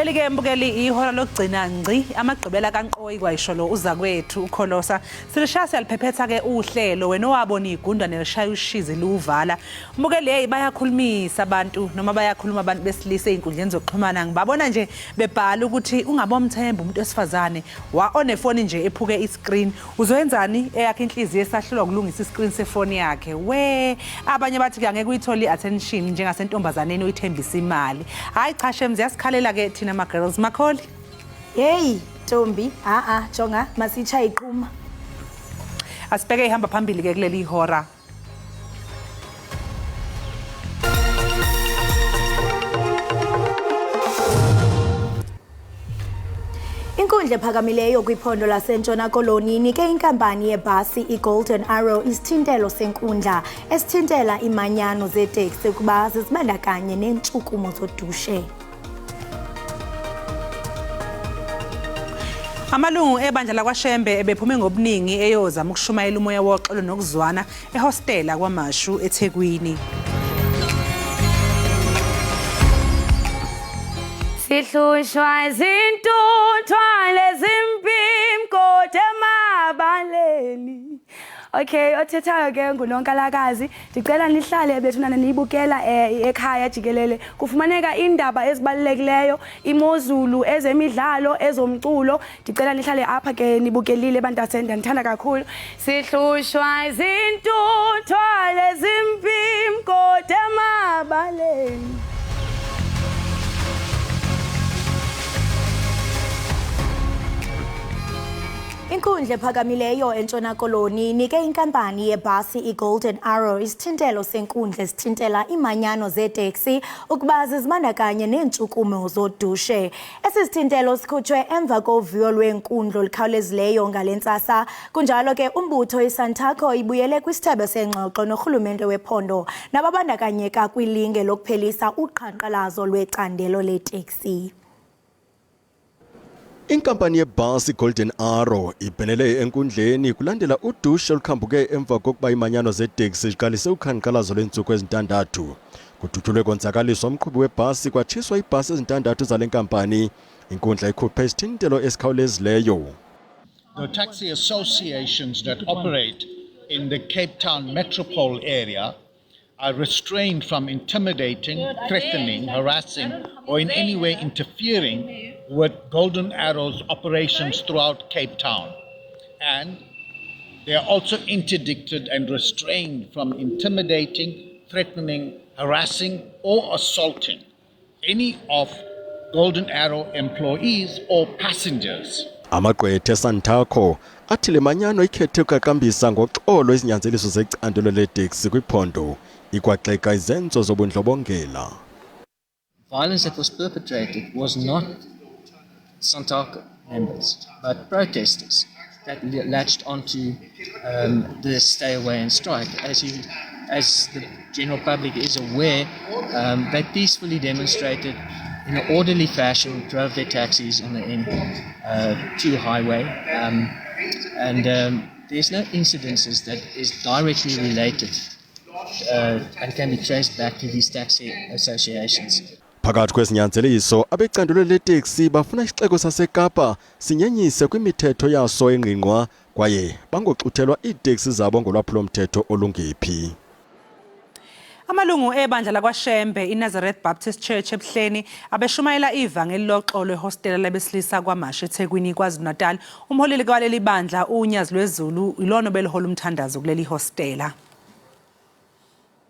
Leli ke mbukeli ihora lokugcina ngci amagqibela kaNqoyi kwayisholo uza kwethu ukholosa silishaya siyaliphephetha ke uhlelo wena owabona igundwa nelishaya ushizi luvala mbukeli hey bayakhulumisa abantu noma bayakhuluma abantu besilisa einkundleni zokuxhumana ngibabona nje bebhala ukuthi ungabomthemba umuntu wesifazane onefoni nje ephuke iscreen uzoyenzani eyakhe inhliziyo esahlulwa ukulungisa iscreen sefoni yakhe we abanye bathi ke angeke uyithole attention njengasentombazaneni uyithembisa imali hayi cha shem ziyasikhalela ke thina ma girls makholi hey Ntombi jonga masicha iqhuma asibheke ihamba phambili ke kuleli ihora Inkundla ephakamileyo kwiphondo laseNtshona Koloni inike inkampani yebhasi iGolden Arrow isithintelo senkundla esithintela imanyano zeteksi ukuba zizibandakanye nentshukumo zodushe. Amalungu ebandla lakwaShembe ebephume ngobuningi eyozama ukushumayela umoya woxolo nokuzwana ehostela kwaMashu eThekwini. Sihlushwa izintuthwa lezimpimko emabaleni. Okay, othethayo ke nguNonkalakazi ndicela nihlale bethunana niyibukela ekhaya Jikelele kufumaneka indaba ezibalulekileyo imozulu ezemidlalo ezomculo ndicela nihlale apha ke nibukelile bantasenda ngithanda kakhulu sihlushwa izintuthwa lezimpimko emabaleni. Inkundla ephakamileyo eNtshona Koloni inike inkampani yebhasi iGolden Arrow isithintelo senkundla esithintela imanyano zeteksi ukuba zizibandakanye nentshukumo zodushe. Esi sithintelo sikhutshwe emva koviwo lwenkundla olukhawulezileyo ngalentsasa kunjalo ke umbutho iSantaco ibuyele kwisithebe sengxoxo norhulumente wephondo nababandakanyeka kwilinge lokuphelisa uqhankqalazo lwecandelo leteksi. Inkampani yebhasi Golden Arrow ibhenele enkundleni kulandela udushe olukhambuke emva kokuba imanyano zeteksi ziqalise ukhanqalazo lwentsuku ezintandathu. Kuthuthulwe konzakaliswa umqhubi webhasi kwatshiswa ibhasi ezintandathu zale nkampani. Inkundla ikhuphe isithintelo esikhawulezileyo. The taxi associations that operate in the Cape Town metropole area are restrained from intimidating, threatening, harassing, or in any way interfering with Golden Arrow's operations throughout Cape Town. And they are also interdicted and restrained from intimidating, threatening, harassing, or assaulting any of Golden Arrow employees or passengers. Amagqwetha eSantaco athi le manyano ikhethe ukuqaqambisa ngoxolo izinyanzeliso zecandelo leteksi kwiphondo ikwaxeka izenzo zobundlobongela. Violence that was perpetrated was not Santaco members, but protesters that latched onto the stay away and strike. As the general public is aware, they peacefully demonstrated in an orderly fashion, drove their taxis on the N2 highway, and there's no incidences that is directly related and can be traced back to these taxi associations. Phakathi kwezinyanzeliso abecandelo leteksi bafuna isixeko saseKapa sinyenyise kwimithetho yaso engqingqwa kwaye bangoxuthelwa iiteksi zabo ngolwaphulomthetho olungephi. Amalungu ebandla lakwaShembe iNazareth Baptist Church eBuhleni abeshumayela ivangeli loxolo ehostela labesilisa kwaMashu eThekwini KwaZulu-Natal. Umholeli kwaleli bandla uNyazi lweZulu ilona belihola umthandazo kuleli hostela.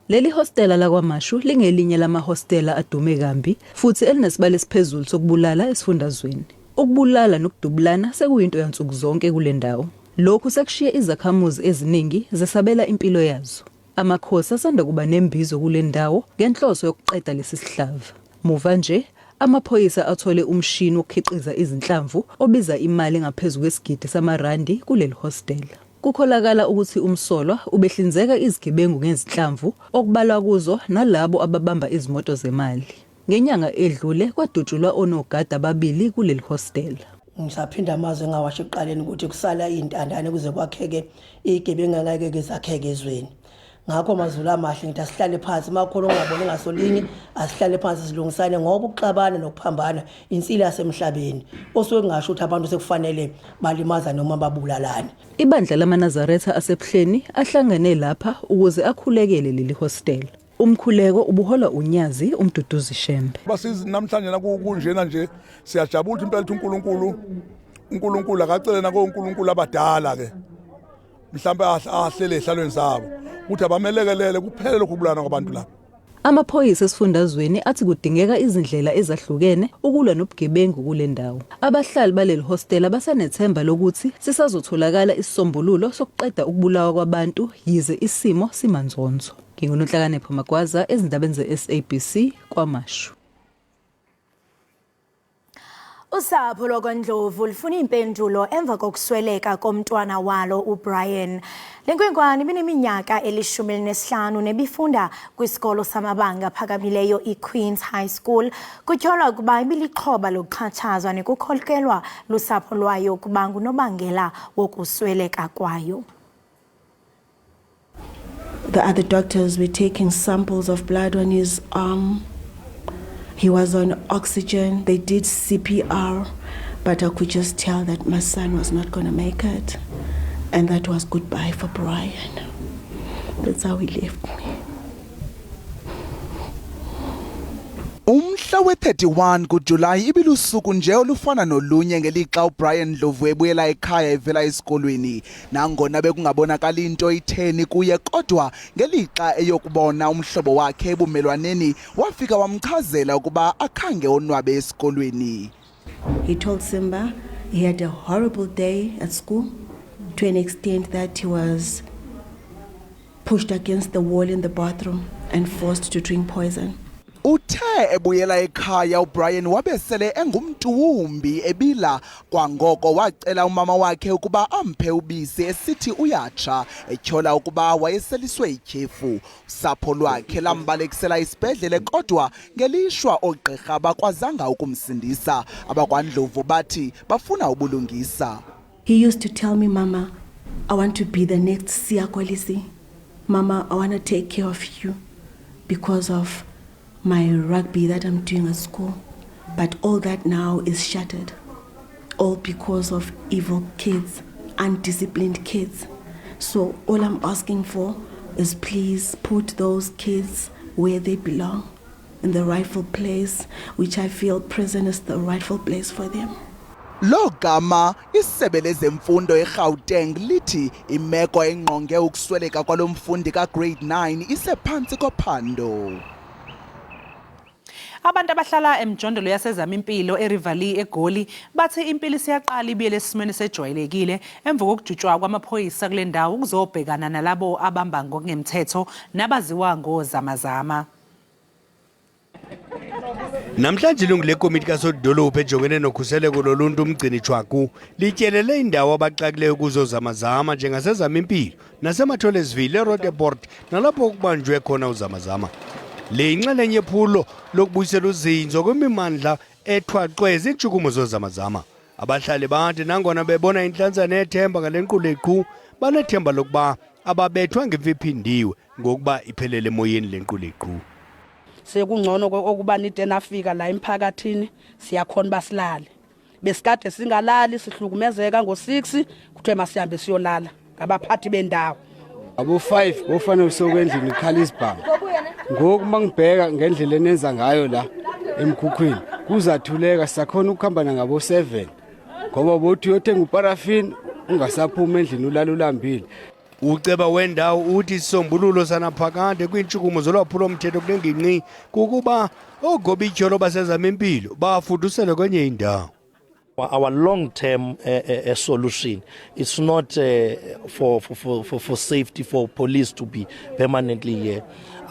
Leli hostela lakwaMashu lingelinye lamahostela adume kambi futhi elinesibalo esiphezulu sokubulala esifundazweni. Ukubulala nokudubulana sekuyinto yansuku zonke kule ndawo. Lokhu sekushiye izakhamuzi eziningi zesabela impilo yazo. Amakhosi asanda kuba nembizo kule ndawo ngenhloso yokuqeda lesi sihlava. Muva nje amaphoyisa athole umshini wokukhiqiza izinhlamvu obiza imali ngaphezulu kwesigidi samarandi kuleli hostela. Kukholakala ukuthi umsolwa ubehlinzeka izigebengu ngezinhlamvu okubalwa kuzo nalabo ababamba izimoto zemali. Ngenyanga edlule kwadutshulwa onogada ababili kuleli hostela. Ngisaphinda amazwe ngawasho eqaleni ukuthi kusala izintandane kuze kwakheke igebengu ngeke zakheke ezweni. ngakho mazulu amahle ngithi asihlale phansi makhona ongaboni ngasolinye asihlale phansi silungisane ngoba ukuxabana nokuphambana insila yasemhlabeni osuke ngisho ukuthi abantu sekufanele balimaza noma babulalane. Ibandla lamaNazaretha asebuhleni ahlangene lapha ukuze akhulekele leli hostel. Umkhuleko ubuhola unyazi umduduzi Shembe. Basizi namhlanje nakunjena nje siyajabula impela ukuthi uNkulunkulu akacele nako uNkulunkulu abadala ke mhlawumbe ahlele ehlalweni sabo ukuthi abamelekelele kuphele lokubulana kwabantu lapha. Amaphoyisa esifundazweni athi kudingeka izindlela ezahlukene ukulwa nobugebengu kule ndawo. Abahlali baleli hostel basanethemba lokuthi sisazotholakala isisombululo sokuqeda ukubulawa kwabantu yize isimo simanzonzo. NginguNhlakanipho Magwaza ezindabeni ze-SABC kwaMashu. Usapho lokwaNdlovu lufuna impendulo emva kokusweleka komntwana walo uBrian. Lenkwenkwane bineminyaka eli-15 nebifunda kwisikolo samabanga phakamileyo iQueen's High School. Kutyholwa ukuba ibilixhoba lokuxhatshazwa nekukhokelwa lusapho lwayo ukuba ngunobangela wokusweleka kwayo. The other doctors were taking samples of blood on his arm. He was on oxygen. They did CPR, but I could just tell that my son was not going to make it. And that was goodbye for Brian. That's how he left me. Umhla we-31 kuJulayi ibilusuku nje olufana nolunye ngelixa uBrian Ndlovu ebuyela ekhaya evela esikolweni nangona bekungabonakala into itheni kuye kodwa ngelixa eyokubona umhlobo wakhe ebumelwaneni wafika wamchazela ukuba akhange onwabe esikolweni. He told Simba he had a horrible day at school to an extent that he was pushed against the wall in the bathroom and forced to drink poison. Uthe ebuyela ekhaya uBrian wabesele engumntuwumbi ebila kwangoko wacela umama wakhe ukuba amphe ubisi esithi uyatsha etyhola ukuba wayeseliswe ityhefu. Usapho lwakhe lambalekisela isibhedlele kodwa ngelishwa oogqirha bakwazanga ukumsindisa. AbakwaNdlovu bathi bafuna ubulungisa. He used to tell me, Mama, I want to be the next Siya Kolisi. Mama, I want to take care of you because of my rugby that I'm doing at school. But all that now is shattered. All because of evil kids, undisciplined kids. So all I'm asking for is please put those kids where they belong, in the rightful place, which I feel prison is the rightful place for them. Logama isebe lezemfundo eGauteng lithi imeko engqonge ukusweleka kwalomfundi kagrade 9 isephansi kophando. Abantu abahlala emjondolo yasezamimpilo eRivali eGoli bathi impilo siyaqala ibiyele esimeni sejwayelekile emva kokujutshwa kwamaphoyisa kule ndawo ukuzobhekana nalabo abamba ngokungemthetho nabaziwa ngozamazama. Namhlanje ilungu lekomiti kasodolophu ejongene nokhuseleko loluntu umgcini Chwaku lityelele indawo abaxakileyo kuzo zamazama njengasezamimpilo nasematholesville eRoodeport nalapho kubanjwe khona uzamazama. Le inxalenye yephulo lokubuyisela uzinzo kwimimandla ethwaxwe iintshukumo zozamazama. Abahlali bathi nangona bebona inhlanza nethemba ngale nquleqhu banethemba lokuba ababethwa ngemviphindiwe ngokuba iphelele emoyeni le nquleqhu. Sekungcono okuba nide nafika la emphakathini siyakhona basilale. Besikade singalali sihlukumezeka ngo6 kuthe masihambe siyolala ngabaphathi bendawo. Abo 5 bofanele usokwendlini iKhalisbham. Ngoku mangibheka ngendlela enenza ngayo la emkhukhwini kuzathuleka sakhona ukuhamba ngabo 7 ngoba bothi uyothenga uparafin ungasaphuma endlini ulala ulambile. Uceba wendawo uthi isombululo sanaphakade kwintshukumo zolwaphulo mthetho kulengingqi kukuba ogobityholo basezamimpilo bafudusele kwenye indawo. Our long-term solution, it's not for safety for police to be permanently here.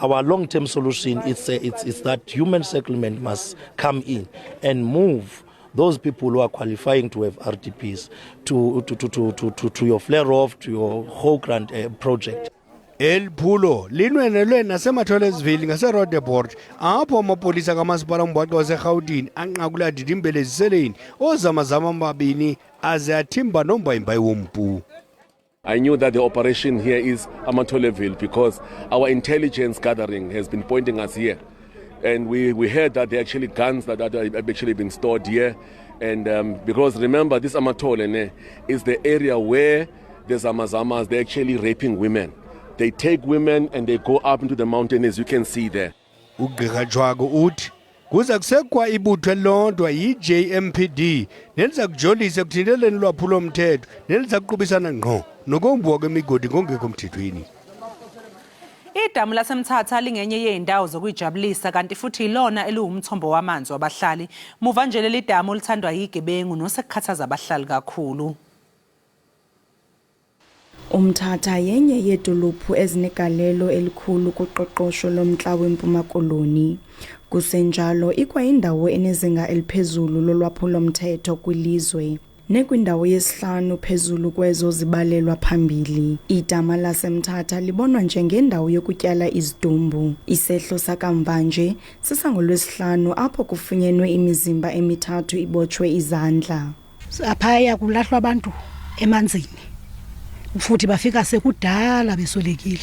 Our long-term solution it's that human settlement must come in and move those people who are qualifying to have RDPs to your flare-off, to your whole grant project. El phulo linwenelwe nasematholesville ngaseRoodeport apho amapolisa kamasipala umbhaqo waseGauteng anqakula didimbeleziseleni ozamazama amabini aze athimba nombayimbayi wompu. I knew that the operation here is Amatoleville because our intelligence gathering has been pointing us here. And we heard that there are actually guns that are actually being stored here. And because remember, this Amatole is the area where the Zamazamas, they're actually raping women. They take women and they go up into the mountain, as you can see there. Ugqirha Jwaku uthi kuza kusekwa ibutho elilodwa yi-JMPD neliza kujolisa ekuthinteleni lwaphulomthetho neliza kuqubisana ngqo nokombiwa kwemigodi ngongekho mthethweni. Idamu laseMthatha lingenye yeindawo zokuyijabulisa kanti futhi ilona eliwumthombo wamanzi wabahlali. Muva nje leli damu lithandwa yigebengu nosekukhathaza abahlali kakhulu. Umthatha yenye yedolophu ezinegalelo elikhulu kuqoqosho lomntla wempuma koloni. Kusenjalo ikwayindawo enezinga eliphezulu lolwaphulomthetho kwilizwe. Nekwindawo yesihlanu phezulu kwezo zibalelwa phambili. Idama laseMthatha libonwa njengendawo yokutyala izidumbu. Isehlo sakamva nje sisangolwesihlanu apho kufunyenwe imizimba emithathu ibotshwe izandla. Aphaya kulahlwa abantu emanzini. Futhi bafika sekudala beswelekile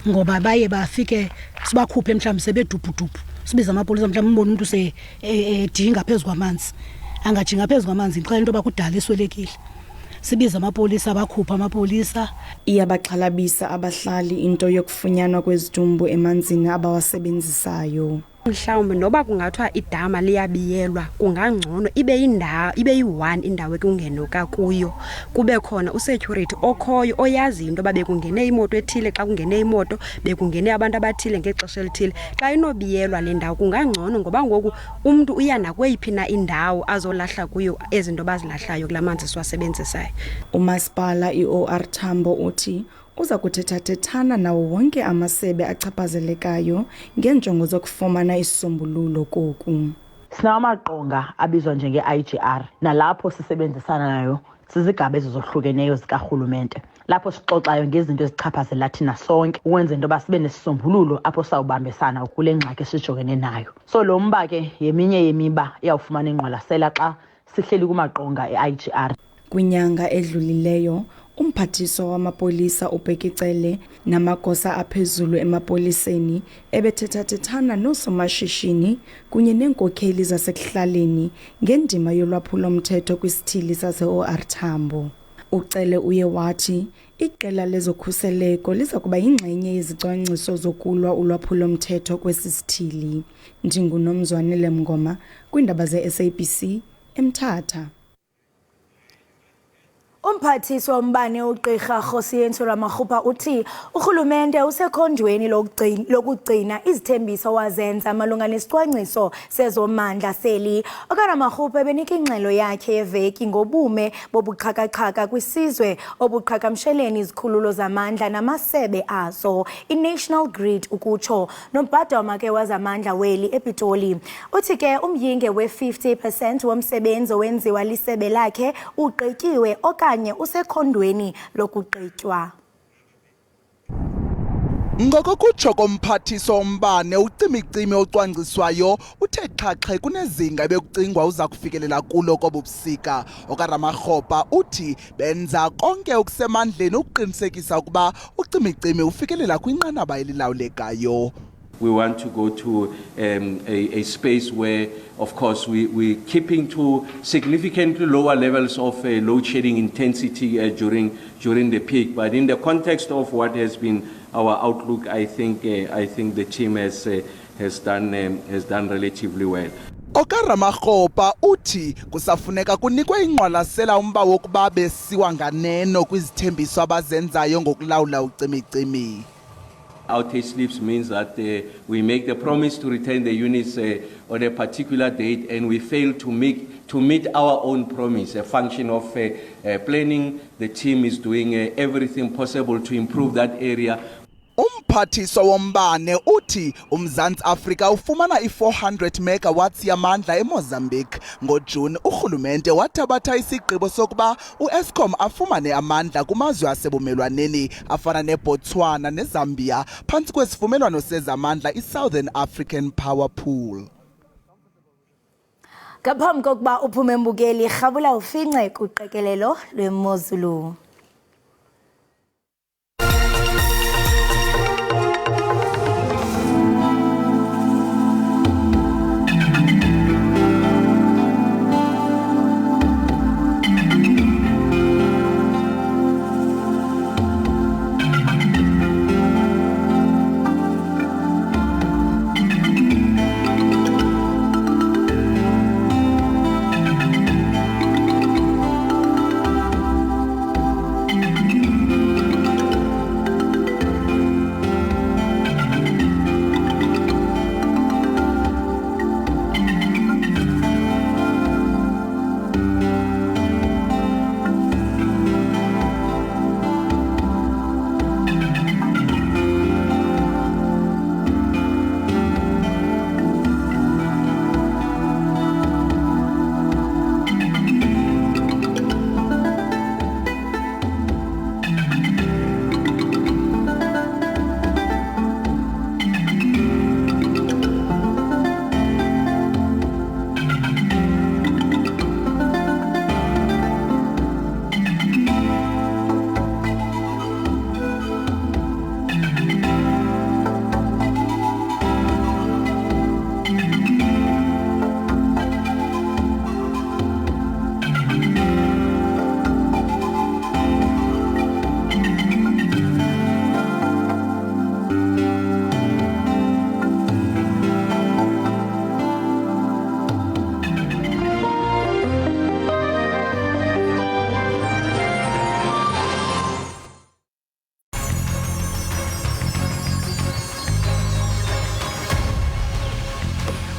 ngoba baye bafike sibakhuphe mhlawumbe sebedubhudubhu sibiza amapolisa mhlawumbe umbona umuntu se edinga phezulu kwamanzi angajinga phezulu kwamanzi ixela into bakudala eswelekile sibiza amapolisa abakhupha amapolisa. Iyabaxhalabisa abahlali into yokufunyanwa kwezidumbu emanzini abawasebenzisayo. Mhlawumbe noba kungathwa idama liyabiyelwa kungangcono ibe yi-1 indawo ekungenoka kuyo kube khona usecurity okhoyo oyazi into babe kungene imoto ethile xa kungene imoto bekungene abantu abathile ngexesha elithile. Xa inobiyelwa le ndawo kungangcono ngoba ngoku umuntu uya nakweyiphi na indawo azolahla kuyo ezinto bazilahlayo kulamanzi siwasebenzisayo. Umasipala i-OR Tambo uthi uza kuthethathethana nawo wonke amasebe achaphazelekayo ngenjongo zokufumana isisombululo koku. Sinamaqonga abizwa njenge-IGR nalapho sisebenzisana nayo sizigaba ezizohlukeneyo zikarhulumente lapho sixoxayo ngezinto ezichaphazela thina sonke ukwenza into sibe nesisombululo apho sawubambisana kule ngxaki sijongene nayo. So lo mba ke yeminye yemiba iyawufumana ingqwalasela xa sihleli kumaqonga e-IGR. Kwinyanga edlulileyo umphathiswa wamapolisa uBhekicele namagosa aphezulu emapoliseni ebethethathethana nosomashishini kunye neenkokheli zasekuhlaleni ngendima yolwaphulomthetho kwisithili sase-OR Tambo. Ucele uye wathi iqela lezokhuseleko liza kuba yingxenye yezicwangciso zokulwa ulwaphulomthetho kwesi sithili. NdinguNomzwanele Mngoma kwiindaba ze-SABC eMthatha. Umphathiswa wombane uGqirha Josiyenso Ramaghupa uthi urhulumente usekhondweni lokugcina izithembiso wazenza malunga nesicwangciso sezomandla seli. OkaRamaghupa benika ingxelo yakhe yeveki ngobume bobuqhakaqhaka kwisizwe obuqhagamsheleni izikhululo zamandla namasebe azo i-National Grid ukutsho nombhadoma ke wazamandla weli ePitoli. Uthi ke umyinge we-50% womsebenzi owenziwa lisebe lakhe ugqityiwe okanye usekhondweni lokuqitywa. Ngokokutsho komphathiso wombane ucimicimi ocwangciswayo uthe xhaxhe kunezinga ebekucingwa uza kufikelela kulo kobubusika. OkaRamaghupa uthi benza konke okusemandleni ukuqinisekisa ukuba ucimicimi ufikelela kwinqanaba elilawulekayo. We want to go to a space where, of course, we're keeping to significantly lower levels of load shedding intensity during the peak. But in the context of what has been our outlook, I think the team has done relatively well. OkaRamaghupa uthi kusafuneka kunikwe ingqwalasela umba wokuba besiwa nganeno kwizithembiso abazenzayo ngokulawula ucimicimi. Outage slips means that we make the promise to return the units on a particular date and we fail to meet our own promise. A function of planning, the team is doing everything possible to improve that area. Umphathiswa wombane uthi uMzantsi Afrika ufumana i-400 megawatts yamandla eMozambique. NgoJuni urhulumente wathabatha isigqibo sokuba uEskom afumane amandla kumazwe asebumelwaneni afana neBotswana neZambia phantsi kwesivumelwano sezamandla iSouthern African Power Pool. Ngaphambi kokuba uphume mbukeli rhabula ufince kuqikelelo lwemozulu.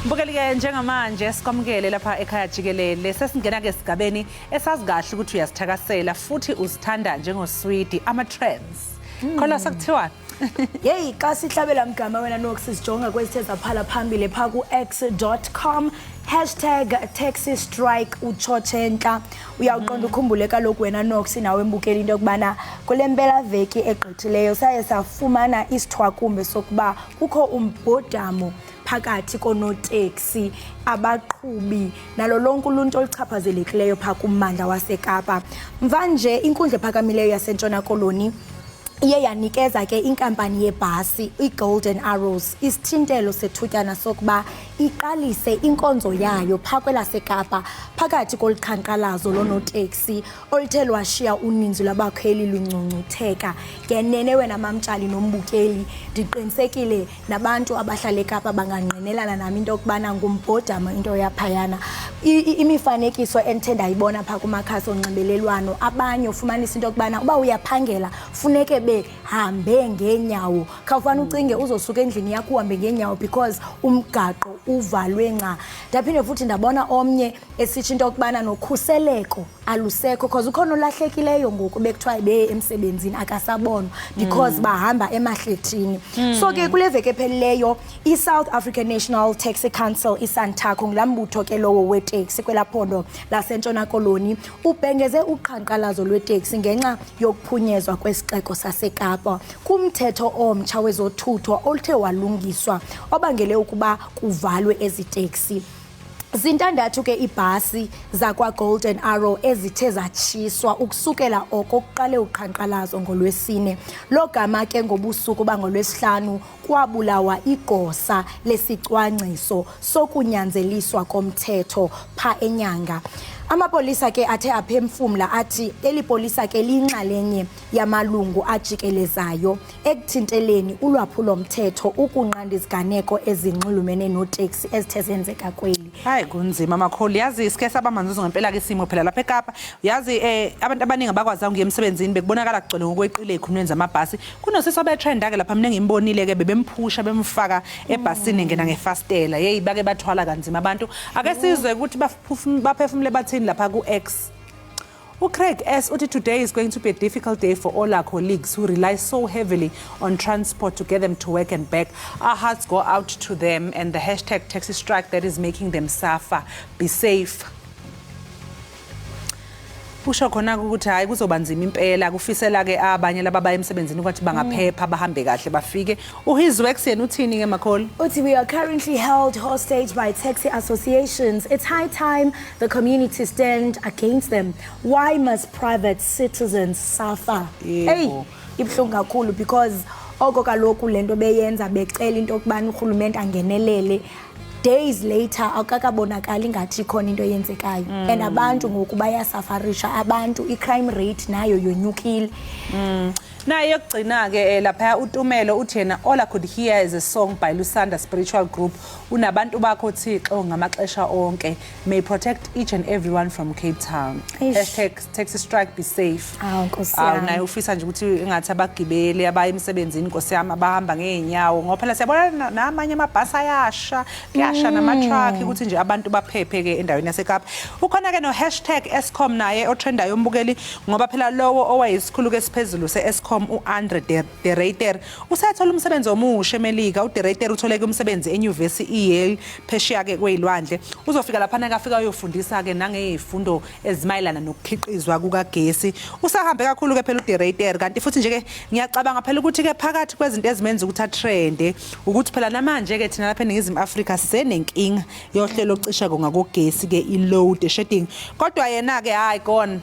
Mbukeli-ke njengamanje sikwamukele lapha ekhaya Jikelele sesingena-ke esigabeni esazi kahle ukuthi uyazithakasela futhi uzithanda njengoswidi ama-trends. Khona sakuthiwani? Yeyi xa sihlabela mgama wena nokusisijonga kwezithe zaphala phambili pha ku-x.com #taxistrike uchochentla uyawuqonda ukhumbule kaloku wena nokusi nawe embukeli into yokubana kule mpelaveki egqithileyo saye safumana isithwakumbe sokuba kukho umbhodamo phakathi konoteksi abaqhubi nalo lonke uluntu oluchaphazelekileyo pha kummandla waseKapa. Mvanje inkundla ephakamileyo yaseNtshona Koloni iye yanikeza ke inkampani yebhasi iGolden Arrows isithintelo sethutyana sokuba iqalise inkonzo yayo pha kwelaseKapa phakathi koluqhankqalazo lonoteksi oluthe lwashiya uninzi lwabakhweli luncuncutheka. Ngenene wena mamtshali nombukeli ndiqinisekile nabantu abahlala eKapa bangangqinelana nami into yokubana ngumbhodama into yaphayana. Imifanekiso endithe ndayibona pha kumakhasi onxibelelwano abanye ufumanisa into yokubana uba uyaphangela funeke behambe ngeenyawo khawufana ucinge uzosuka endlini yakho uhambe ngeenyawo because umgaqo uvalwe nca. Ndaphinde futhi ndabona omnye esithi into yokubana nokhuseleko alusekho because ukhona olahlekileyo ngoku bekuthiwa be emsebenzini akasabonwa because bahamba emahlethini. So ke kule veki ephelileyo iSouth African National Taxi Council iSANTACO ngilambutho ke lowo weteksi kwelaphondo laseNtshona Koloni ubhengeze uqhankqalazo lweteksi ngenxa yokuphunyezwa kwesixeko saseKapa kumthetho omtsha wezothutho oluthe walungiswa obangele ukuba kuvalwe eziteksi. Zintandathu ke ibhasi zakwa Golden Arrow ezithe zatshiswa ukusukela okokuqale uqhankqalazo ngolwesine. Lo gama ke ngobusuku bangolwesihlanu kwabulawa igosa lesicwangciso sokunyanzeliswa komthetho pha enyanga. Amapolisa ke athe aphemfumla athi elipolisa ke linxalenye yamalungu ajikelezayo ekuthinteleni ulwaphulo mthetho ukunqanda iziganeko ezinxulumene noteksi ezithe zenzeka kweli. Hayi kunzima makholi yazi sike sabamanzuzo ngempela ke simo phela lapha eKapa yazi abantu abaningi abakwazi ukuya emsebenzini bekubonakala kugcwele ngokweqile ekhunweni zamabhasi kunosisi betrend ake lapha mina ngimbonile ke bebemphusha bemfaka ebhasini ngena ngefastela yeyi bake bathwala kanzima abantu ake sizwe ukuthi baphefumule bathini lapha ku-X. Craig S. uthi today is going to be a difficult day for all our colleagues who rely so heavily on transport to get them to work and back. Our hearts go out to them and the #taxi strike that is making them suffer. Be safe. Kusho khona ukuthi hayi kuzoba nzima impela kufisela ke abanye lababaya emsebenzini ukuthi bangaphepha bahambe kahle bafike. His works yena uthini ke makholi? Uthi we are currently held hostage by taxi associations. It's high time the community stand against them. Why must private citizens suffer? Hey, ibhlungu kakhulu because oko kaloku lento beyenza becela into yokubana urhulumente angenelele. Days later akakabonakali ngathi khona into yenzekayo and abantu ngoku bayasafarisha abantu icrime rate nayo yonyukile. Naye yokugcina ke lapha uTumelo uthena all I could hear is a song by Lusanda Spiritual Group unabantu bakho Thixo ngamaxesha onke may protect each and everyone from Cape Town. #taxi strike be safe. Naye ufisa nje ukuthi engathi abagibeli abaya emsebenzini Nkosi yami abahamba ngeenyawo ngoba phela siyabona namanye amabhasi ayasha kuyasha nama-truck ukuthi nje abantu baphephe ke endaweni yaseKapa. Ukhona ke no #Eskom naye otrendayo umbukeli ngoba phela lowo owayisikhulu ke siphezulu se-Eskom u-Andre de Ruyter usethola umsebenzi omusha eMelika. uDe Ruyter utholeke umsebenzi eNyuvesi iYale phesheya ke kweyilwandle uzofika lapha nakafika uyofundisa ke nangezifundo ezimayelana nokukhiqizwa kukagesi. Usahambe kakhulu ke phela uDe Ruyter kanti futhi nje ke ngiyacabanga phela ukuthi ke phakathi kwezinto ezimenza ukuthi atrende ukuthi phela namanje ke thina lapha eNingizimu Afrika senenkinga yohlelo ocisha ngakogesi ke i-load shedding kodwa yena ke hayi gone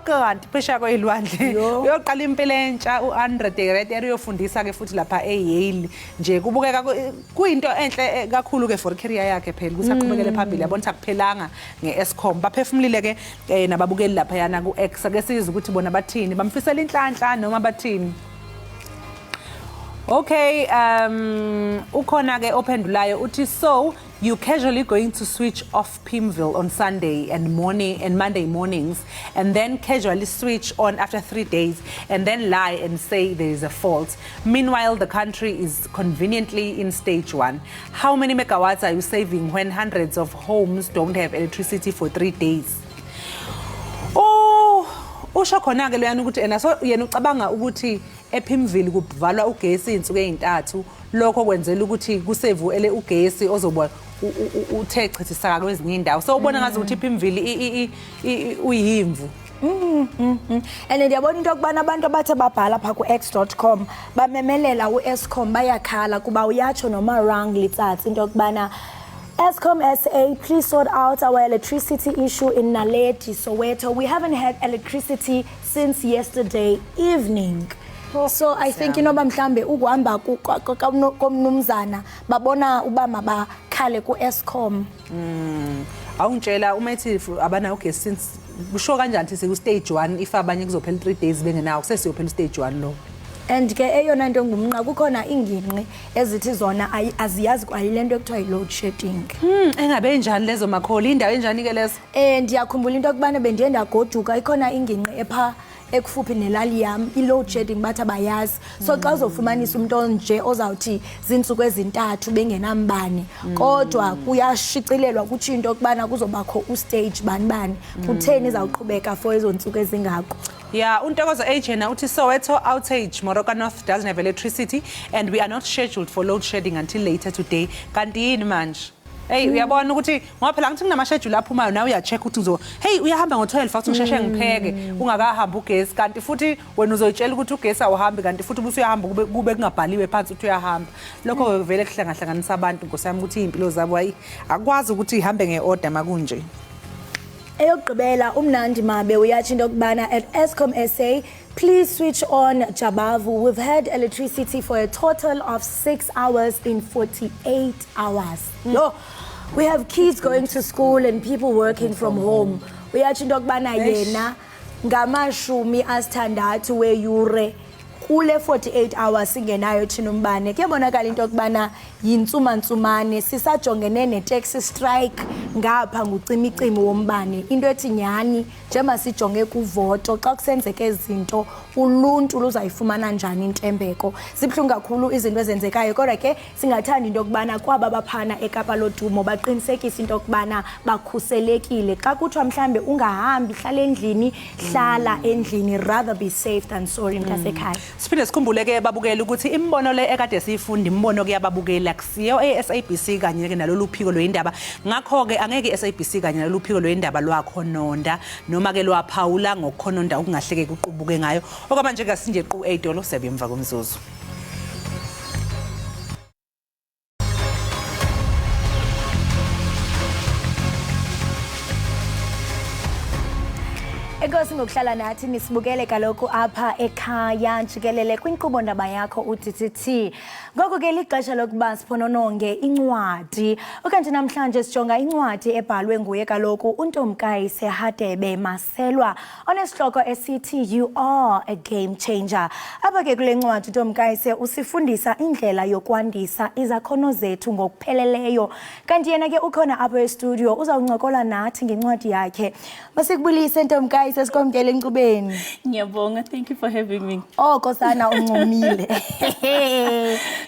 kanti phesheya kweyilwandle uyoqala impilo u-Andre de Ruyter uyofundisa ke futhi lapha eYale nje kubukeka kuyinto enhle kakhulu ke for career yakhe phela kusaqhubekele phambili yabona ukuthi akuphelanga nge-Eskom. Baphefumulile ke nababukeli lapha yana ku-X ake sizwe ukuthi bona bathini bamfisela inhlanhla noma bathini. Okay, ukhona ke ophendulayo uthi so you casually going to switch off Pimville on Sunday and Monday mornings and then casually switch on after 3 days and then lie and say there is a fault. Meanwhile, the country is conveniently in stage 1. How many megawatts are you saving when hundreds of homes don't have electricity for 3 days? Oh, usho khona ke loyana ukuthi ena so yena ucabanga ukuthi ePimville kuvalwa ugesi insuku ezintathu lokho kwenzela ukuthi kusevele ugesi ozoba uthe chithisa kwezinye indawo so ubona ngazi ukuthi iPimville uyimvu. And ndiyabona into okubana abantu abathe babhala pha ku-x.com bamemelela u-Eskom bayakhala kuba uyatsho noma wrong litsatsi into okubana Eskom SA, please sort out our electricity issue in Naledi, Soweto. We haven't had electricity since yesterday evening. So I think mhlambe ukuhamba komnumzana babona uba mabakhale ku-Eskom. Awungitshela umethi abana ugesi since kusho kanjani sithi ku stage 1 if abanye kuzophela 3 days bengenawo sesiyophela stage 1 lo. And ke eyona nto ngumnqa kukhona inginqi ezithi zona aziyazi kwayilento ekuthiwa yi-load shedding. Engabe njani lezo makholi indawo enjani ke lezo? Ndiyakhumbula into okubana bendiye ndagoduka ikhona inginqi epha ekufuphi nelali yam i-load shedding bathi abayazi so xa uzofumanisa umuntu onje ozawuthi zinsuku ezintathu bengenambane kodwa kuyashicilelwa kuthi into okubana kuzobakho ustage bani kutheni izawuqhubeka for ezo ntsuku ezingako. Yeah, Untokozo Ejena uthi Soweto outage, Moroka North doesn't have electricity and we are not scheduled for load shedding until later today. Kanti yini manje? Hey, uyabona ukuthi ngoba phela ngithi kunama schedule aphumayo nawe uya-check ukuthi hey uyahamba ngo-12 futhi ngisheshe ngipheke ungakahamba ugesi kanti futhi wena uzoyitshela ukuthi ugesi awuhambi kanti futhi ubuso uyahamba kube kungabhaliwe phansi ukuthi uyahamba. Lokho vele kuhlangahlanganisa abantu ngosami ukuthi impilo zabo akwazi ukuthi ihambe ngeorder makunje. Eyokugqibela umnandi mabe uyatsho into okubana at Eskom SA, please switch on Jabavu. We've had electricity for a total of 6 hours in 48 hours. No, we have kids going to school and people working from home. Uyatsho into okubana yena ngamashumi asithandathu weyure kule 48 hours singenayo thina umbane. Kuyabonakala into okubana yintsumantsumane sisajongene ne-taxi strike ngapha ngucimicimi wombane into ethi nyani njema sijonge kuvoto xa kusenzeke izinto uluntu luzayifumana njani intembeko. Zibhlungu kakhulu izinto ezenzekayo kodwa ke singathanda into okubana kwaba baphana eKapa lodumo baqinisekise into okubana bakhuselekile xa kuthiwa mhlambe ungahambi hlala endlini hlala endlini rather be safe than sorry mntasekhaya. Siphinde sikhumbule ke babukela ukuthi imbono le ekade siyifunda imbono ke yababukela kusiyo SABC kanye ke nalolu phiko lwendaba ngakho ke angeke SABC kanye nalolu phiko lwendaba lwakhononda noma ke lwaphawula ngokukhononda okungahleke kuqubuke ngayo okwamanje ke sinje qu 8 dolo sebe emva komzuzu. Enkosi ngokuhlala nathi nisibukele kaloku apha ekhaya jikelele kwinkqubo ndaba yakho uDTT. Ngoko ke lixesha lokuba siphonononge incwadi. Okanti namhlanje sijonga incwadi ebhalwe nguye kaloku uNtomkayise Hadebe Maselwa onesihloko esithi You Are a Game Changer. Apha ke kule ncwadi uNtomkayise usifundisa indlela yokwandisa izakhono zethu ngokupheleleyo. Kanti yena ke ukhona apha e-studio uzawuncokola nathi ngencwadi yakhe. Masikubulise Ntomkayise sesikwamkele enkqubeni. Ngiyabonga, thank you for having me. Kosana uncumile.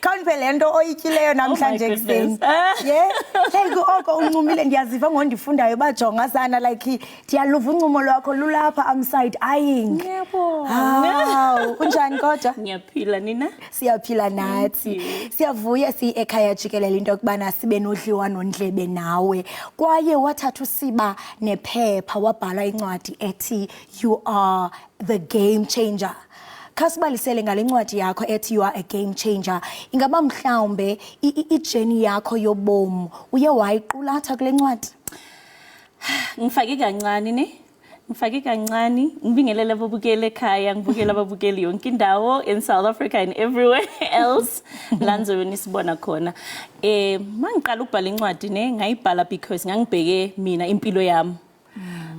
Khawuniphe lento oyityileyo namhlanje ekseni. Yeah. Hey oko uncumile ndiyaziva ngondifundayo bajonga sana like ndiyaluva uncumo lwakho lulapha am side eyeing. Ngiyabonga. Unjani kodwa? Ngiyaphila nina? Siyaphila nathi. Siyavuya Ekhaya Jikelele into okubana sibe nodliwano ndlebe nawe. Kwaye wathatha usiba nephepha wabhala incwadi ethi You Are the Game Changer. Khasibalisele ngale ncwadi yakho ethi You Are a Game Changer. Ingaba mhlawumbe i-journey yakho yobomu uye wayiqulatha kule ncwadi? Ngifake kancane ne? Ngifake kancane ngibingelele ababukeli ekhaya ngibukela ababukeli yonke indawo in South Africa and everywhere else lanzo nisibona khona. Mangiqala ukubhala incwadi ne ngayibhala because ngangibheke mina impilo yami.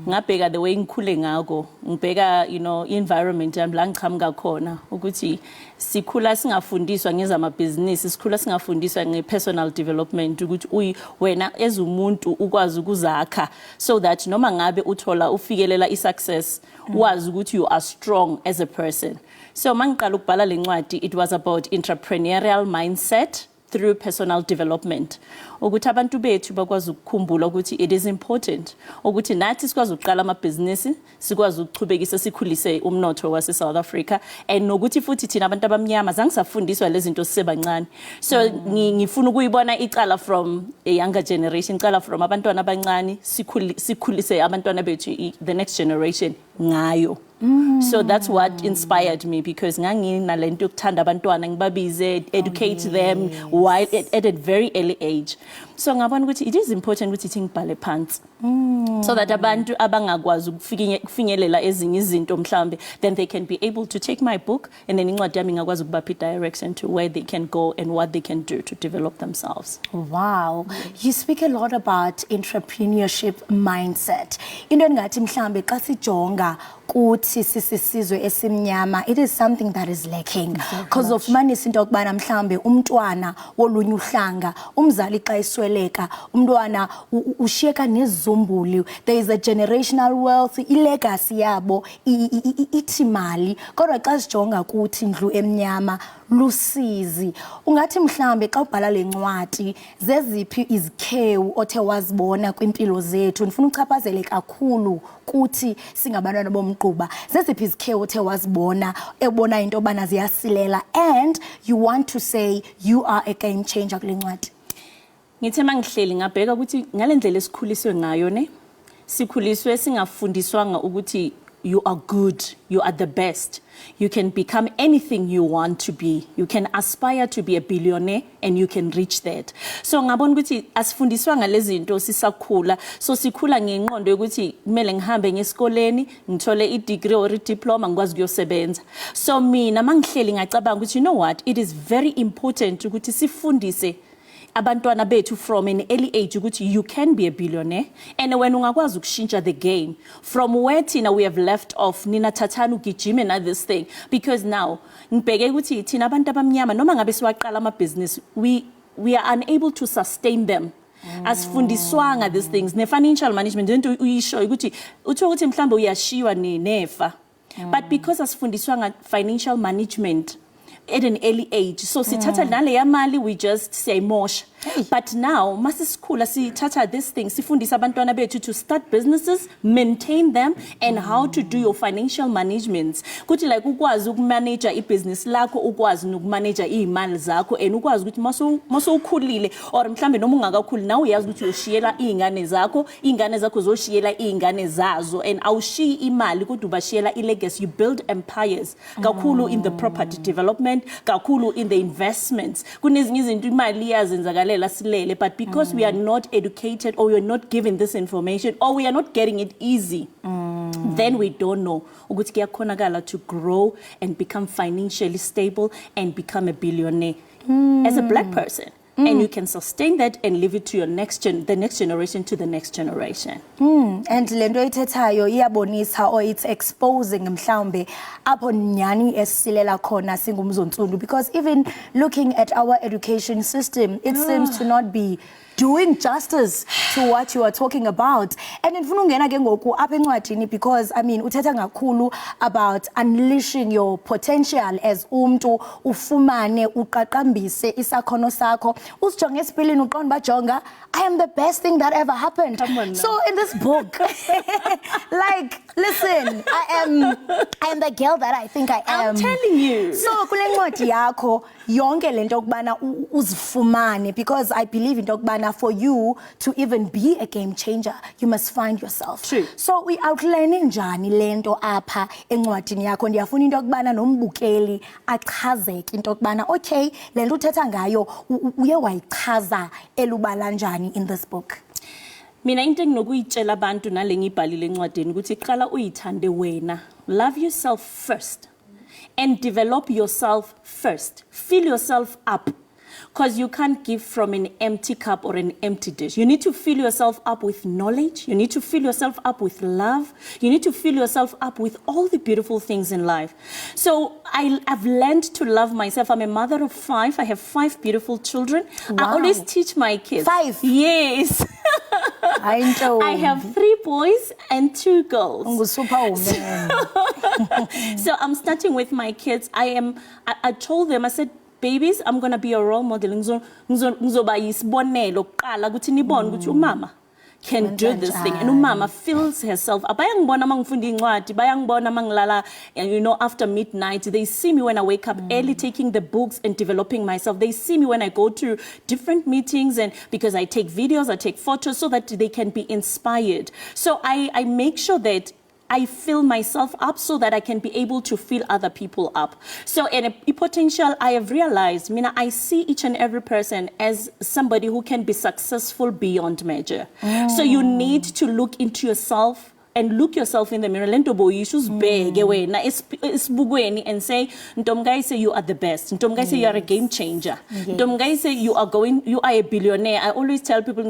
ngabheka the way ngikhule ngako ngibheka environment yami la ngiqhamuka khona ukuthi sikhula singafundiswa ngezamabhizinisi sikhula singafundiswa ngepersonal development ukuthi wena ezumuntu ukwazi ukuzakha so that noma ngabe uthola ufikelela isuccess wazi ukuthi you are strong as a person. So mangiqala ukubhala lencwadi it was about entrepreneurial mindset through personal development ukuthi abantu bethu bakwazi ukukhumbula ukuthi it is important ukuthi nathi sikwazi ukuqala amabhizinisi sikwazi ukuchubekisa sikhulise umnotho wase South Africa and nokuthi futhi thina abantu abamnyama zangisafundiswa lezi zinto sisebancane so ngifuna ukuyibona icala from a younger generation icala from abantwana abancane sikhulise abantwana bethu the next generation ngayo. So that's what inspired me because nganginalento yokuthanda abantwana ngibabize educate them while at a very early age. So ngabona ukuthi it is important ukuthi ngibhale phansi so that abantu abangakwazi ukufinyelela ezinye izinto mhlambe then they can be able to take my book and then incwadi yami ngakwazi ukubapha direction to where they can go and what they can do to develop themselves. Wow, you speak a lot about entrepreneurship mindset. Into engathi mhlambe xa sijonga kuthi sisizwe esimnyama it is something that is lacking because of manisa into okubana mhlambe umntwana wolunye uhlanga umzali xa isweleka umntwana ushiyeka nezizumbulu. There is a generational wealth ilegacy yabo itimali kodwa xa sijonga kuthi indlu emnyama lusizi ungathi mhlambe xa ubhala lencwadi zeziphi izikhewu othe wazibona kwimpilo zethu ndifuna uchaphazele kakhulu kuthi singabantwana bomquba zeziphi izikhewu othe wazibona ebona into bana ziyasilela and you want to say you are a game changer kule ncwadi. Ngithe mangihleli ngabheka ukuthi ngalendlela esikhuliswe ngayo ne sikhuliswe singafundiswanga ukuthi you are good, you are the best. You can become anything you want to be. You can aspire to be a billionaire and you can reach that. So ngabona ukuthi asifundiswa ngalezi zinto sisakhula. So sikhula ngenqondo ukuthi kumele ngihambe ngesikoleni, ngithole i-degree or i-diploma ngikwazi ukuyosebenza. So mina mangihleli ngacabanga ukuthi you know what, it is very important ukuthi sifundise abantwana bethu from an early age ukuthi you can be a billionaire and when ungakwazi ukushintsha the game from where thina we have left off nina thathana ugijime na this thing because now ngibheke ukuthi thina abantu abamnyama noma ngabe siwaqala ama business we are unable to sustain them asifundiswanga these things ne financial management into uyisho ukuthi utho ukuthi mhlambe uyashiwa nefa but because asifundiswanga financial management at an early age so sithatha nale yamali we just say mosh but now masisikhula sithatha this thing sifundisa abantwana bethu to start businesses maintain them and how to do your financial management kuthi like ukwazi ukumanage ibusiness lakho ukwazi nokumanage izimali zakho and ukwazi ukuthi maso ukhulile or mhlambe noma ungakakhuli nawe uyazi ukuthi uyoshiyela izingane zakho zoshiyela izingane zazo and awushiyi imali kodwa ubashiyela ilegacy you build empires kakhulu in the property development kakhulu in the investments kunezinye izinto imali iyazenzakalela silele but because we are not educated or we are not given this information or we are not getting it easy then we don't know ukuthi kuyakhonakala to grow and become financially stable and become a billionaire as a black person and you can sustain that and leave it to your the next generation to the next generation. And lento ithethayo iyabonisa or it's exposing mhlawumbe apho nyani esilela khona singumzontsundu because even looking at our education system it seems to not be doing justice to what you are talking about and ndifuna ungena ke ngoku apha encwadini because I mean uthetha ngakhulu about unleashing your potential as umuntu ufumane uqaqambise isakhono sakho usijonge esipilini uqonda bajonga I am the best thing that ever happened. So in this book like listen I am the girl that I think I am. I'm telling you. So kule ncwadi yakho yonke lento okubana uzifumane because I believe into okubana for you to even be a game changer you must find yourself. True. So we outline njani lento apha encwadini yakho ndiyafuna into okubana nombukeli achazeke into okubana okay lento uthetha ngayo uye wayichaza elubala njani in this book. Mina into enginokuyitshela abantu nale ngibhalile encwadini ukuthi qala uyithande wena love yourself first and develop yourself first fill yourself up because you can't give from an empty cup or an empty dish. You need to fill yourself up with knowledge. You need to fill yourself up with love. You need to fill yourself up with all the beautiful things in life. So I've learned to love myself. I'm a mother of 5. I have 5 beautiful children. Wow. I always teach my kids. 5? Yes. I have 3 boys and 2 girls. So I'm starting with my kids. I told them, I said, babies, I'm going to be a role model. Mama can do this thing. And mama fills herself up. After midnight, they see me when I wake up early, taking the books and developing myself. They see me when I go to different meetings, and because I take videos, I take photos so that they can be inspired. So I make sure that I fill myself up so that I can be able to fill other people up. So in a potential, I have realized, I see each and every person as somebody who can be successful beyond measure. So you need to look into yourself and look yourself in the mirror. And say, say you are the best. Say you are a game changer. Say you are a billionaire. I always tell people,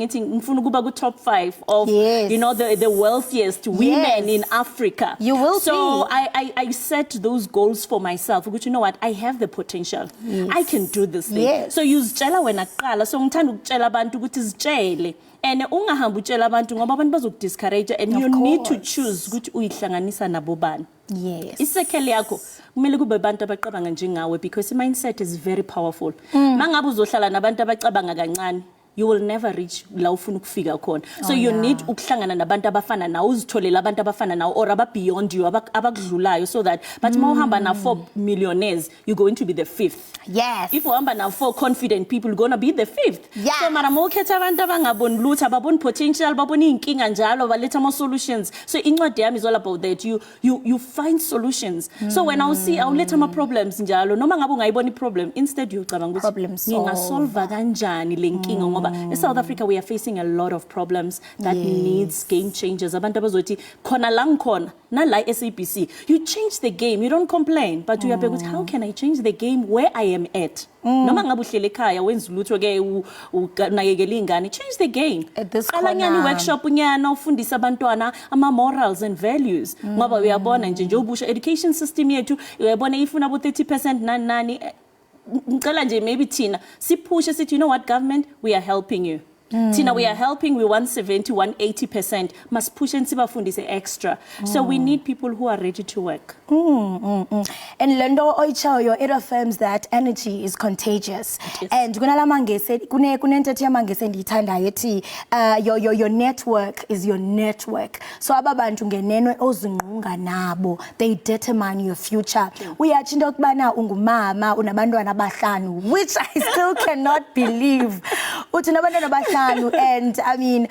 top 5 of the wealthiest women in Africa. You will so I set those goals for myself. But you know what? I have the potential. I can do this thing. So use jela when I so jela bantu jail. And discourage, and you need to choose which uyihlanganisa nabo bani. Yes. Isekele yakho kumele kube abantu abaqabanga njengawe, because mindset is very powerful. Mangabe uzohlala nabantu abaqabanga kancane, you will never reach la ufuna ukufika khona. So you need ukuhlangana nabantu abafana nawe, uzitholela abantu abafana nawe or beyond you abakudlulayo, so that but mawuhamba na 4 millionaires, you're going to be the 5th. Yes. If uhamba na 4 confident people, you're going to be the 5th. Yes. So mara mawukhetha abantu abangaboni lutho, ababoni potential, baboni inkinga njalo, baletha ama solutions. So incwadi yami is all about that. You find solutions. So when I'll letha ama problems njalo, noma ngabe ungayiboni problem, instead you cabanga ukuthi ngingasolve kanjani le nkinga ngoba in South Africa, we are facing a lot of problems that needs game changers. Abantu abazothi khona la ngikhona na la SABC. You change the game. You don't complain, but you are like, how can I change the game where I am at? Noma ngabe uhlele ekhaya wenza ulutho ke unakekela ingane, change the game. Qala nyani workshop unyana ufundisa abantwana ama morals and values. Ngoba uyabona nje ubusha education system yethu uyabona ifuna abo 30% nani maybe Tina, sipush sithi, you know what, government, we are helping you. Tina, we are helping, we 170, 180%. Must push and sibafundise extra. So we need people who are ready to work. And Lendo Oichayo, it affirms that energy is contagious. And your network is your network. So ababantu ngenenwe ozinqunga nabo, they determine your future. We are chindokbana ungumama unabantwana abahlanu, which I still cannot believe. And I mean,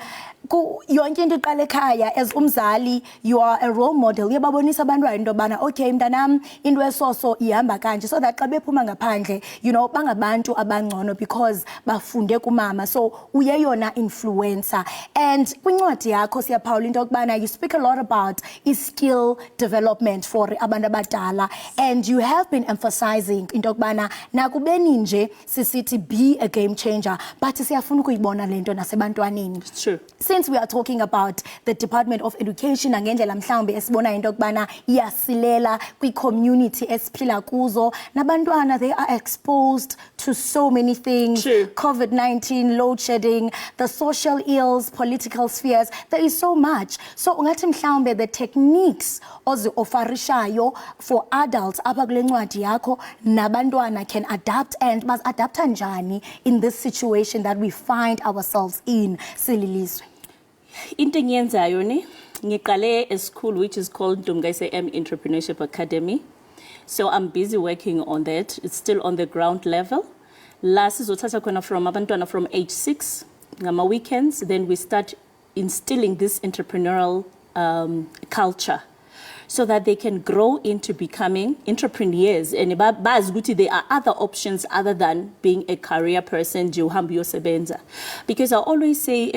yonke into iqala ekhaya. As umzali, you are a role model. Uyababonisa abantwana into bana, okay mntanam into esoso ihamba kanje, so that xa bephuma ngaphandle, bangabantu abangcono because bafunde kumama. So uyeyona influencer. And kwincwadi yakho siyaphawula into yokubana you speak a lot about skill development for abantu abadala, and you have been emphasizing into yokubana nakubeni nje sisithi be a game changer, but siyafuna ukuyibona lento nasebantwaneni. It's true. Since we are talking about the Department of Education, angendlela mhlawumbe esibona into yokubana iyasilela kwi-community esiphila kuzo, nabantwana they are exposed to so many things. COVID-19, load shedding, the social ills, political spheres, there is so much. So ungathi mhlawumbe the techniques ozi-ofarishayo for adults apha kule ncwadi yakho nabantwana can adapt, and bas adapta njani in this situation that we find ourselves in sililizwe. Into engiyenzayo ne ngiqale a school which is called Dumgaise M Entrepreneurship Academy. So I'm busy working on that. It's still on the ground level. Last sizothatha khona from abantwana from age 6 ngama weekends, then we start instilling this entrepreneurial culture, so that they can grow into becoming entrepreneurs. And there are other options other than being a career person. Because I always say,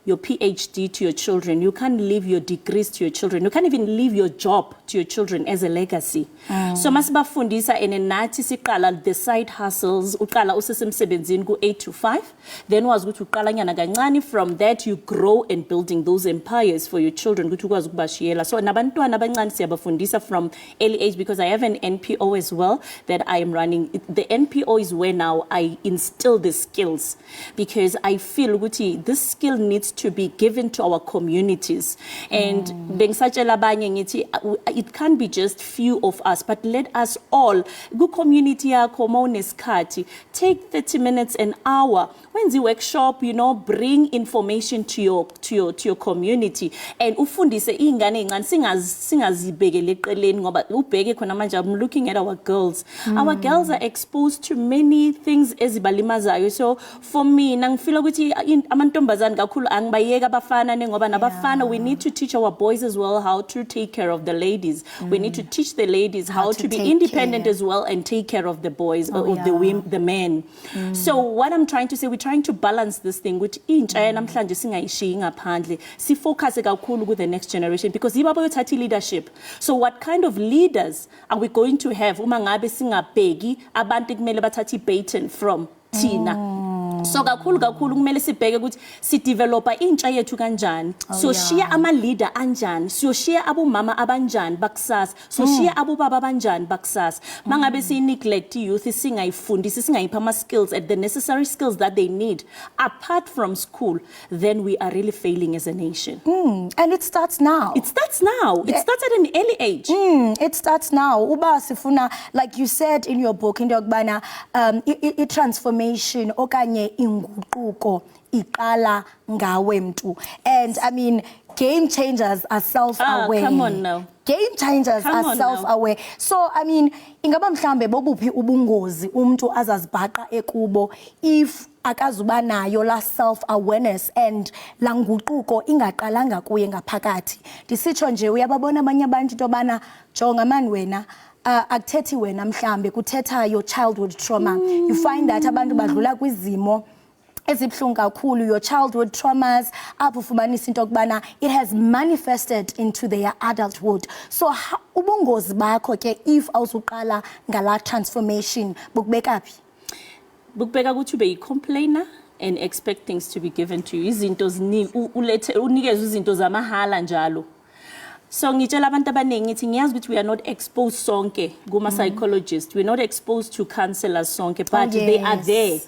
your PhD to your children. You can't leave your degrees to your children. You can't even leave your job to your children as a legacy. So masibafundisa ene nathi siqala the side hustles, uqala usesemsebenzini ku 8 to 5. Then was ukuthi uqala nyana kancane, from that you grow in building those empires for your children ukuthi ukwazi ukubashiyela. So nabantwana abancane siyabafundisa from early age, because I have an NPO as well that I am running. The NPO is where now I instill the skills, because I feel ukuthi this skill needs to be given to our communities. And bengisatshela abanye ngithi it can't be just few of us, but let us all, ku community yakho mawunesikhathi, take 30 minutes, an hour, wenze workshop, you know, bring information to your community, and ufundise ingane encane singazibekele eqeleni ngoba ubheke khona manje. I'm looking at our girls. Our girls are exposed to many things ezibalimazayo. So for me nangifila ukuthi amantombazane kakhulu angibayeka abafana ngoba nabafana we need to teach our boys as well how to take care of the ladies. We need to teach the ladies how to be independent as well and take care of the boys or the men. So what I'm trying to say, we're trying to balance this thing which intsha yanamhlanje singayishiyi ngaphandle, si focus kakhulu with the next generation, because yibo abayothatha leadership. So what kind of leaders are we going to have uma ngabe singabheki abantu kumele bathathe baton from thina? So kakhulu kumele sibheke ukuthi si developa intsha yethu kanjani, so share ama leader anjani, so share abomama abanjani bakusasa, so share abobaba abanjani bakusasa. Mangabe si neglect youth, singayifundisi, singayipha ama skills and the necessary skills that they need apart from school, then we are really failing as a nation. And it starts now. It starts now. It starts at an early age. It starts now. Uba sifuna, like you said in your book, in Dogbana, transformation okanye inguquko iqala ngawe mntu. And I mean, game changers are self-aware. Come on now. Game changers are self-aware. So I mean, ingaba mhlambe bobuphi ubungozi umuntu azazibhaqa ekubo if akazuba nayo la self-awareness and la nguquko ingaqalanga kuye ngaphakathi. Disitsho nje uyababona abanye abantu tobana jonga man wena akuthethi wena mhlambe kuthetha your childhood trauma. You find that abantu badlula kwizimo ezibhlungu kakhulu, your childhood traumas, apho fumanisa into kubana it has manifested into their adulthood. So ubungozi bakho ke if awusuqala ngala transformation bukubeka phi? Bukubeka ukuthi ube yi-complainer and expect things to be given to you. Izinto unikeze izinto zamahala njalo. So ngitshela abantu abaningi ngithi ngiyazi ukuthi we are not exposed sonke kuma psychologists, we're not exposed to counselors sonke, but they are there.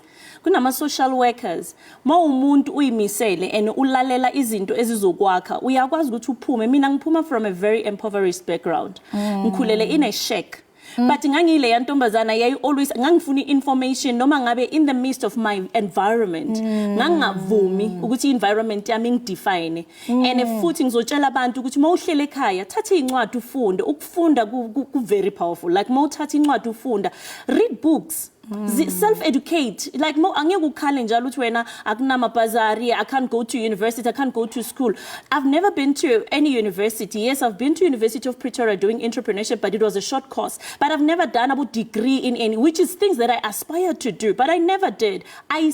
Kunama social workers. Ma umuntu uyimisele and ulalela izinto ezizokwakha, uyakwazi ukuthi uphume. Mina ngiphuma from a very impoverished background. Ngikhulele in a shack. But ngangile yantombazana yayi always ngangifuna information noma ngabe in the midst of my environment. Ngangavumi ukuthi environment yami ngidefine. And futhi ngizotshela abantu ukuthi mawuhlele ekhaya thatha incwadi ufunde. Ukufunda ku very powerful. Like mawuthatha incwadi ufunda, read books. Self-educate. Like angeke ukhale njalo uthi wena akunama bazari, I can't go to university, I can't go to school. I've never been to any university. Yes, I've been to University of Pretoria doing entrepreneurship, but it was a short course. But I've never done a degree in any, which is things that I aspired to do, but I never did. I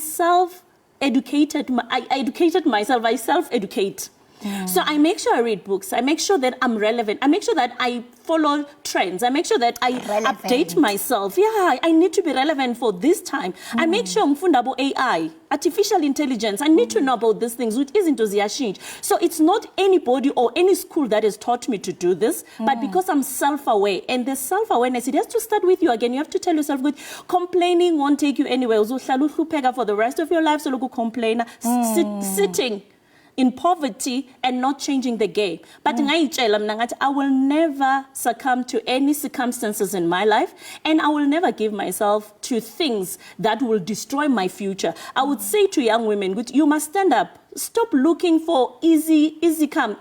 educated myself. I self-educate. So I make sure I read books. I make sure that I'm relevant. I make sure that I follow trends. I make sure that I update myself. Yeah, I need to be relevant for this time. I make sure ngifunda about AI, artificial intelligence. I need to know about these things. Which isn't ziyashintsha. So it's not anybody or any school that has taught me to do this, but because I'm self-aware. And the self-awareness, it has to start with you again. You have to tell yourself, good, complaining won't take you anywhere. Uzohlala uhlupheka for the rest of your life. So look, complainer, sitting in poverty and not changing the game. But I will never succumb to any circumstances in my life, and I will never give myself to things that will destroy my future. I would say to young women, you must stand up. Stop looking for easy come,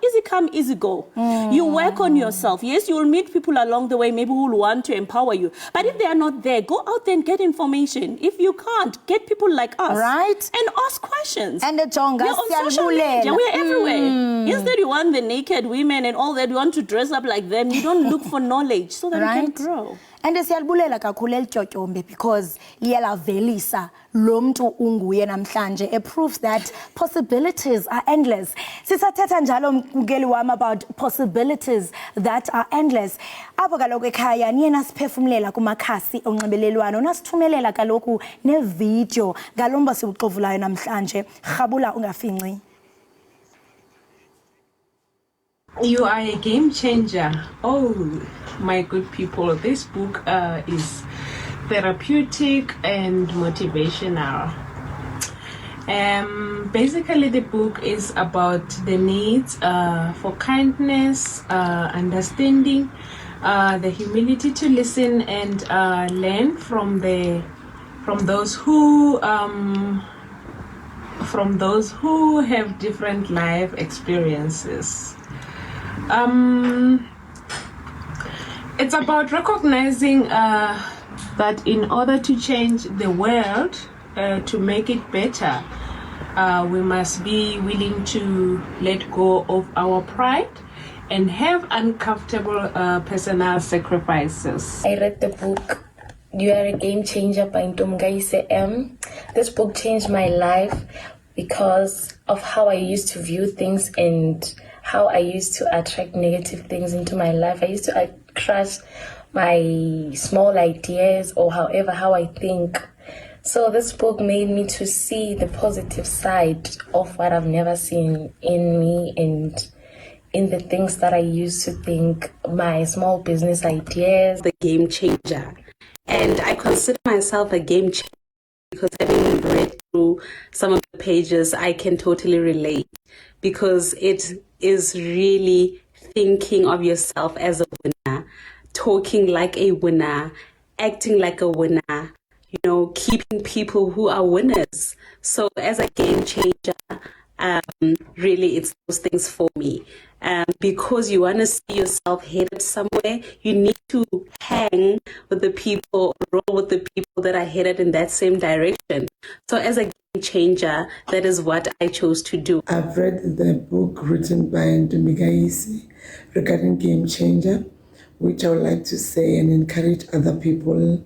easy go. You work on yourself. Yes, you will meet people along the way, maybe who will want to empower you. But if they are not there, go out there and get information. If you can't, get people like us. Right. And ask questions. And the Jonga, we're on social media. We're everywhere. Instead, you want the naked women and all that, you want to dress up like them. You don't look for knowledge so that you can grow. And siyalibulela kakhulu elityotyombe because liyalavelisa lo mntu unguye namhlanje. It proves that possibilities are endless. Sisathetha njalo mbukeli wami about possibilities that are endless. Apho kaloku ekhaya niye nasiphefumlela kumakhasi onxibelelwano nasithumelela kaloku nevideo ngalomba siwuxovulayo namhlanje. Rhabula ungafinci. You are a game changer. Oh, my good people. This book is therapeutic and motivational. Basically, the book is about the needs for kindness, understanding, the humility to listen and learn from those who have different life experiences. It's about recognizing that in order to change the world, to make it better, we must be willing to let go of our pride and have uncomfortable personal sacrifices. I read the book You Are a Game Changer by Ntomgaise M. This book changed my life because of how I used to view things and how I used to attract negative things into my life. I used to crush my small ideas or how I think. So this book made me to see the positive side of what I've never seen in me and in the things that I used to think, my small business ideas. The game changer. And I consider myself a game changer because having read through some of the pages, I can totally relate because it is really thinking of yourself as a winner, talking like a winner, acting like a winner, keeping people who are winners. So as a game changer, really it's those things for me. Because you want to see yourself headed somewhere, you need to hang with the people, roll with the people that are headed in that same direction. So as a game changer, that is what I chose to do. I've read the book written by Ntomgaise regarding Game Changer, which I would like to say and encourage other people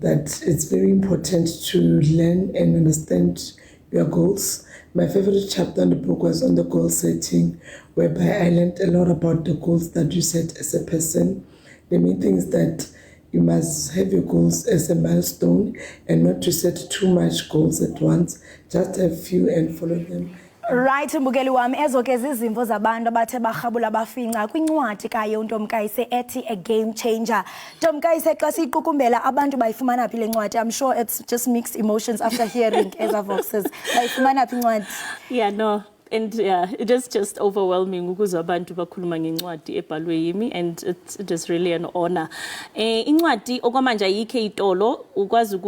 that it's very important to learn and understand your goals. My favorite chapter in the book was on the goal setting, whereby I learned a lot about the goals that you set as a person. The main thing is that you must have your goals as a milestone and not to set too much goals at once. Just have few and follow them. Right, mbukeli wami, ezo ke zizimvo zabantu abathe barhabula bafinca kwincwadi kaye uNtomgaise ethi A Game Changer. Ntomgaise, xa siyiqukumbela abantu bayifumana phi le ncwadi? I'm sure it's just mixed emotions after hearing Eza Voxes. Bayifumana phi incwadi? Yeah, no. And yeah, it is just overwhelming ukuzwa abantu bakhuluma ngencwadi ebhalwe yimi, and it is really an honor. Incwadi okwamanje ayikho itolo, ukwazi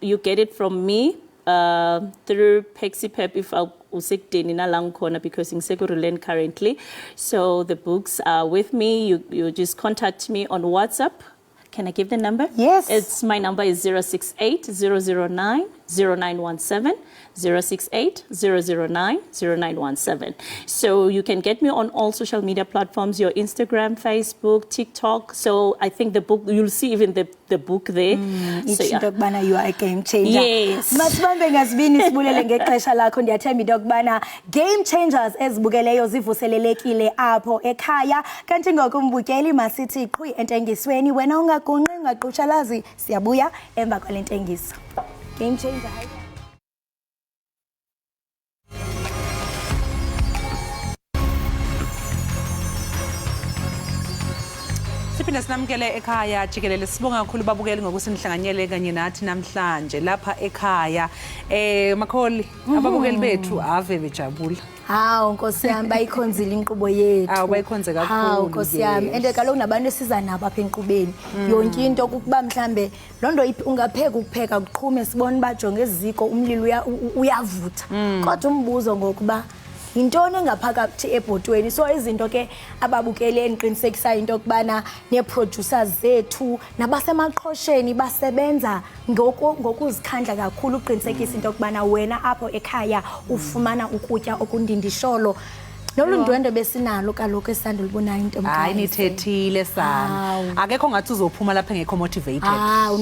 you get it from me through PexiPep if usekudeni nalangkhona because ngisekuruleni currently. So the books are with me. You just contact me on WhatsApp. Can I give the number? Yes. My number is 068-009-0917. 068-009-0917. So you can get me on all social media platforms, your Instagram, Facebook, TikTok. So I think the book, you'll see even the book there. So yeah. You are a game changer. Yes. Masibambe ngasibini sibulele ngexesha lakho, ndiyathemba into yokubana game changers ezibukeleyo zivuselelekile apho ekhaya. Kanti ngokumbukeli masithi qhwi entengisweni, wena ungagonqi ungaqushalazi, siyabuya emva kwale ntengiso. Game changer. Siphinde sinamkele ekhaya Jikelele, sibonga kakhulu babukeli ngokusinihlanganyele kanye nathi namhlanje lapha ekhaya. Makholi, ababukeli bethu ave bejabula. Hawu Nkosi yami, bayikhonzile inkqubo yethu. Hawu bayikhonze kakhulu. Hawu Nkosi yami, ende kaloku nabantu esiza nabo apha enkqubeni. Yonke into ukuba mhlambe londo ungapheka ukupheka uqhume sibone bajonge eziko umlilo uyavutha. Kodwa umbuzo ngokuba yintoni engaphakathi ebhotweni. So izinto ke ababukeli eniqinisekisa into kubana neproducers zethu nabasemaqhosheni basebenza ngokuzikhandla kakhulu uqinisekisa into kubana wena apho ekhaya ufumana ukutya okundindisholo. Lolu ndwendwe besinalo kaloku esisanda libonayo intombi. Hayi nithethile sana. Akekho ngathi uzophuma lapha engekho motivated.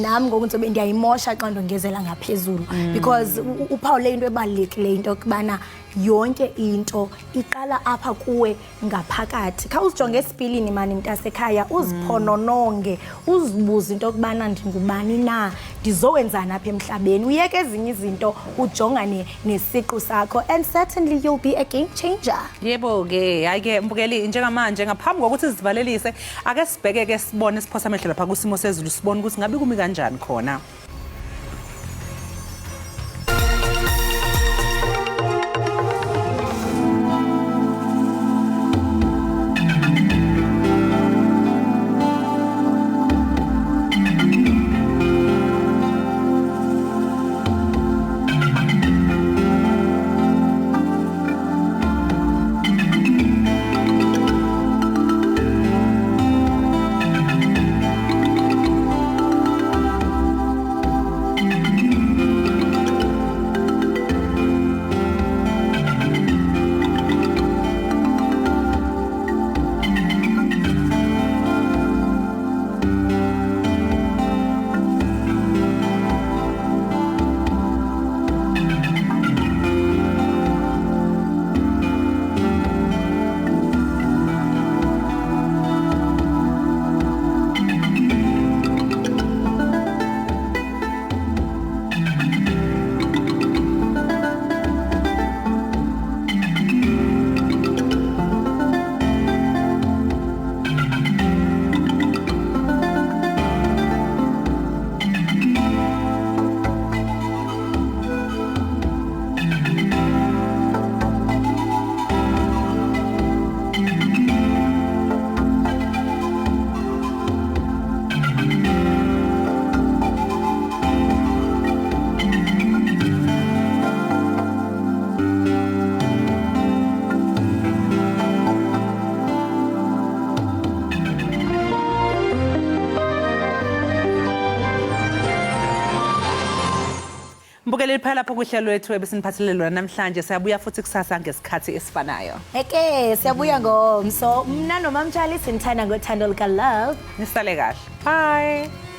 Nami ngoku ngizobe ndiyayimosha xa ndongezela ngaphezulu because uphawule into ebalulekile into yokubana yonke into iqala apha kuwe ngaphakathi. Kha uzijonge esipilini mani mntasekhaya uziphonononge uzibuze into yokubana ndingubani na ndizowenzana apha emhlabeni uyeke ezinye izinto ujongane nesiqu sakho and certainly you'll be a game changer. Yebo ke hayi ke mbukeli njengamanje ngaphambi kokuthi sizivalelise ake sibheke ke sibone siphosa amehlo lapha kusimo sezulu sibone ukuthi ngabe kumi kanjani khona. Mbukeli phela lapho kuhlelo lwethu ebesiniphathele lona namhlanje siyabuya futhi kusasa ngesikhathi esifanayo. Eke siyabuya ngomso mna nomamtshali sinithanda ngothando lika love. Nisale kahle. Bye.